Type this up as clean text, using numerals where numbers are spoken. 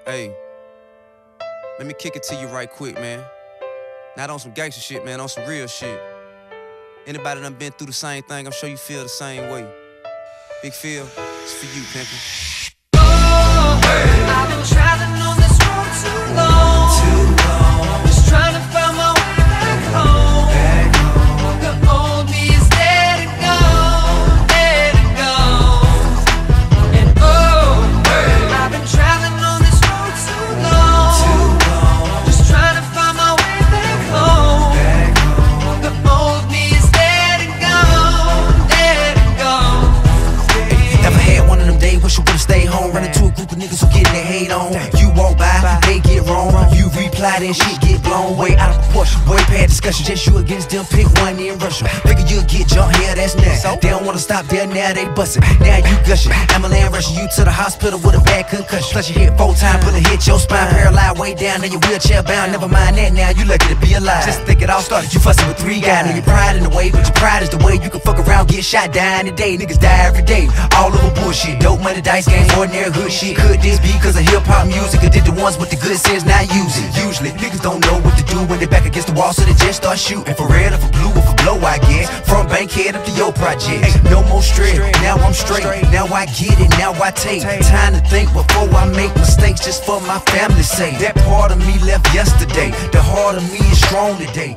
Hey, let me kick it to you right quick, man. Not on some gangster shit, man, on some real shit. Anybody done been through the same thing, I'm sure you feel the same way. Big Phil, it's for you, pimpin'. I've been traveling on this road too long. Just trying to find my way back home. The old me is dead and gone, dead and gone. And I've been traveling on this road too long. Just trying to find my way back home. The old me is dead and gone, dead and gone. Never had one of them days, wish you would've stayed home. Run into a group of niggas who getting their hate on. You walk by, they get wrong. You reply, then shit get blown way out of proportion. Way past discussion, just you against them, pick one in Russia. Figure you'll get jumped here, that's next. They don't wanna stop there, now they bustin'. Now you gushing. Amalan rushing you to the hospital with a bad concussion. Plus you hit 4 times, bullet hit your spine, paralyzed way down, then you wheelchair bound. Never mind that now, you lucky to be alive. Just think it all started, you fussing with 3 guys. Now your pride in the way, but your pride is the way you can fuck around, get shot, dying today. Niggas die every day, all over bullshit. Dope money, dice game, ordinary hood shit. Could this be cause of hip-hop music, or did the ones with the good sense not use it? Usually, niggas don't know what to do when they back against the wall, so they just start shooting. For red or for blue or for blow, I guess. From Bankhead up to your project. No more stress, now I'm straight. Now I get it, now I take time to think before I make mistakes, just for my family's sake. That part of me left yesterday, the heart of me is strong today.